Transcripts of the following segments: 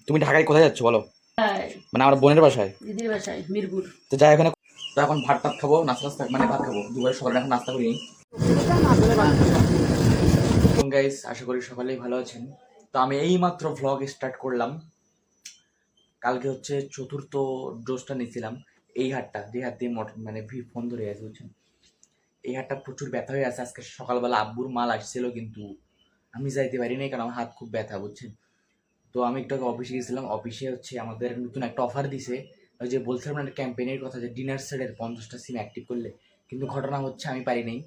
তুমি ঢাকায় কোথায় যাচ্ছ বলো? মানে আমার বোনের বাসায়, দিদির বাসায়, মিরপুর। তো যাই ওখানে। তো এখন ভাত টাত খাবো, নাস্তা মানে ভাত খাবো দুপুরে, সকালে এখন নাস্তা করিনি। গাইস, আশা করি সকালেই ভালো আছেন। তো আমি এই মাত্র ভ্লগ স্টার্ট করলাম। কালকে হচ্ছে চতুর্থ ডোজটা নিয়েছিলাম। এই হাতটা, যে হাত দিয়ে মানে ফোন ধরে আছে বুঝছেন, এই হাতটা প্রচুর ব্যথা হয়ে আছে। আজকে সকালবেলা আব্বুর মাল আসছিল, কিন্তু আমি যাইতে পারিনি কারণ আমার হাত খুব ব্যথা বুঝছেন। তো আমি একটু আগে অফিসে গেছিলাম। অফিসে হচ্ছে আমাদের নতুন একটা অফার দিছে, ওই যে বলছিলাম একটা ক্যাম্পেইনের কথা, যে ডিনার সেটের 50টা সিম অ্যাক্টিভ করলে। কিন্তু ঘটনা হচ্ছে আমি পারি নাই।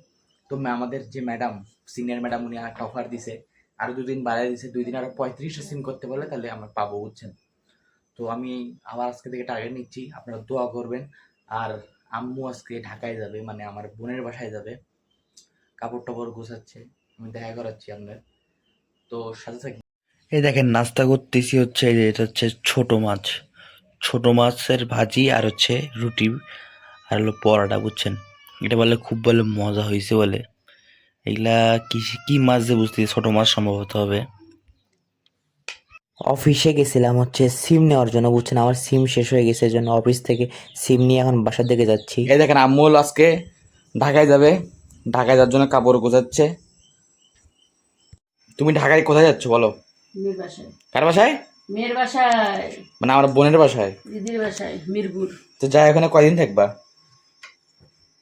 তো আমাদের যে ম্যাডাম, সিনিয়র ম্যাডাম, উনি একটা অফার দিছে, আরও 2 দিন বাড়াই দিছে, 2 দিন আরও 35টা সিম করতে পারলে তাহলে আমরা পাবো বুঝছেন। তো আমি আবার আজকে থেকে টার্গেট নিচ্ছি, আপনারা দোয়া করবেন। আর আম্মু আজকে ঢাকায় যাবে, মানে আমার বোনের বাসায় যাবে, কাপড় টাপড় গোছাচ্ছে, আমি দেখা করাচ্ছি আপনার। তো সাথে থাকি। এই দেখেন নাস্তা করতেছি হচ্ছে, এই যে এটা হচ্ছে ছোট মাছের ভাজি, আর হচ্ছে রুটি, আর হলো পরোটা বুঝছেন। এটা বলে খুব বলে মজা হয়েছে বলে। এগুলা কি কি মাছ যে বুঝতেছি, ছোট মাছ সম্ভবত হবে। অফিসে গেছিলাম হচ্ছে সিম নেওয়ার জন্য বুঝছেন, আমার সিম শেষ হয়ে গেছে, এই জন্য অফিস থেকে সিম নিয়ে এখন বাসার দিকে যাচ্ছি। এই দেখেন আম্মু আজকে ঢাকায় যাবে, ঢাকায় যাওয়ার জন্য কাপড় গোছাচ্ছে। তুমি ঢাকায় কোথায় যাচ্ছ বলো? মেয়ের বাসায়। কার বাসায়? মেয়ের বাসায়, মানে আমার বোনের বাসায়। দিদির বাসায়, মিরপুর। তো যাই, ওখানে কয়দিন থাকবা?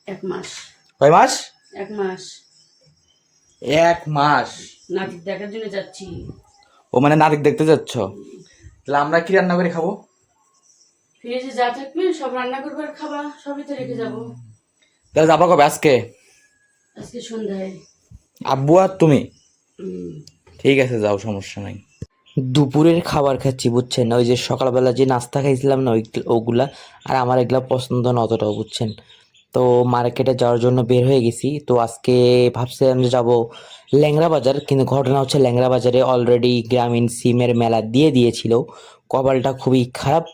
1 মাস। কয় মাস? 1 মাস। 1 মাস? নাতি দেখার জন্য যাচ্ছি। ও মানে নাতিক দেখতে যাচ্ছ? তাহলে আমরা কি রান্না করে খাবো? ফ্রিজে যা থাকবে সব রান্না করবার, খাবা সবই তো রেখে যাবো। তাহলে যাবা কবে? আজকে? আজকে সন্ধ্যায়। আব্বু আর তুমি? হুম। ঠিক আছে, যাও, সমস্যা নাই। দুপুরের খাবার খাচ্ছি বুঝছেন, ওই যে সকালবেলা যে নাস্তা খাইছিলাম না ওগুলা, আর আমার এগুলা পছন্দ না অতটাও বুঝছেন। তো মার্কেটে যাওয়ার জন্য বের হয়ে গেছি। তো আজকে ভাবছিলাম যে যাবো ল্যাংড়া বাজার, কিন্তু ঘটনা হচ্ছে ল্যাংড়া বাজারে অলরেডি গ্রামীণ সিমের মেলা দিয়ে দিয়েছিল। কপালটা খুবই খারাপ,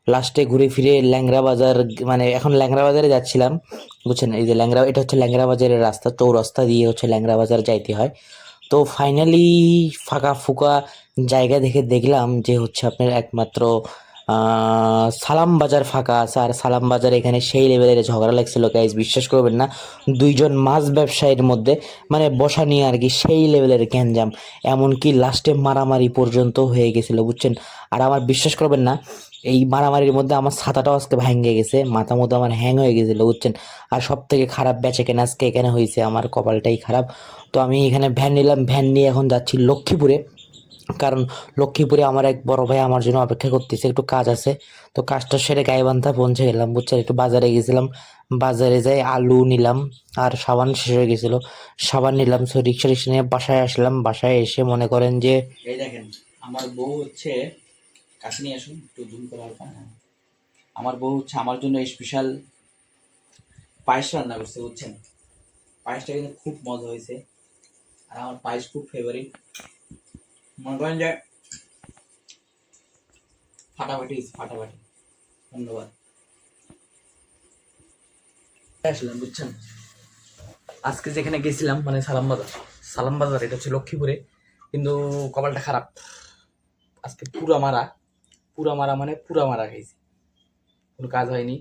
লাস্টে ঘুরে ফিরে ল্যাংড়া বাজার, মানে এখন ল্যাংড়া বাজারে যাচ্ছিলাম বুঝছেন। এই যে ল্যাংড়া, এটা হচ্ছে ল্যাংড়া বাজারের রাস্তা, তো রাস্তা দিয়ে হচ্ছে ল্যাংড়া বাজার যাইতে হয়। তো ফাইনালি ফাঁকা ফুকা জায়গা দেখে দেখলাম যে হচ্ছে আপনার একমাত্র সালাম বাজার ফাঁকা আছে। আর সালাম বাজার এখানে সেই লেভেলের ঝগড়া লাগছিল গাইজ, বিশ্বাস করবেন না। দুইজন মাছ ব্যবসায়ীর মধ্যে মানে বসা নিয়ে আর কি সেই লেভেলের গ্যাঞ্জাম, এমনকি লাস্টে মারামারি পর্যন্ত হয়ে গেছিলো বুঝছেন। আর আমার বিশ্বাস করবেন না, এই মারামারির মধ্যে আমার ছাতাটাও আজকে ভেঙে গেছে, মাথা মতো আমার হ্যাং হয়ে গেছিলো বুঝছেন। আর সব থেকে খারাপ বেচে কেনা আজকে এখানে হয়েছে, আমার কপালটাই খারাপ। তো আমি এখানে ভ্যান নিলাম, ভ্যান নিয়ে এখন যাচ্ছি লক্ষ্মীপুরে, কারণ লক্ষ্মীপুরে আমার এক বড় ভাই আমার জন্য অপেক্ষা করতেছে, একটু কাজ আছে। তো কাজটা সেরে গাইবান্ধা পৌঁছে গেলাম বুঝছেন। একটু বাজারে গেছিলাম, বাজারে যাই আলু নিলাম, আর সাবান শেষ হয়ে গেছিলো, সাবান নিলাম। সো রিক্সা নিয়ে বাসায় আসলাম। বাসায় এসে মনে করেন যে এই দেখেন আমার বউ হচ্ছে, কাছে নিয়ে আসুন একটু জুম করে হালকা। আমার বউ হচ্ছে আমার জন্য স্পেশাল পায়েস রান্না করছে বুঝছেন। পায়েসটা কিন্তু খুব মজা হয়েছে, আর আমার পায়েস খুব ফেভারিট। মনে করেন যে ফাটাফাটি ফাটাফাটি। ধন্যবাদ। আসলাম বুঝছেন, আজকে যেখানে গেছিলাম মানে সালাম বাজার এটা হচ্ছে লক্ষ্মীপুরে, কিন্তু কপালটা খারাপ, আজকে পুরা মারা খাইছি, কোনো কাজ হয়নি,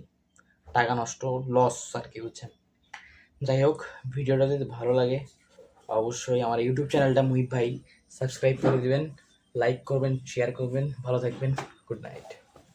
টাকা নষ্ট, লস আর কি বুঝছেন। যাই হোক, ভিডিওটা যদি ভালো লাগে অবশ্যই আমার ইউটিউব চ্যানেলটা মুহিব ভাই সাবস্ক্রাইব করে দিবেন, লাইক করবেন, শেয়ার করবেন। ভালো থাকবেন, গুড নাইট।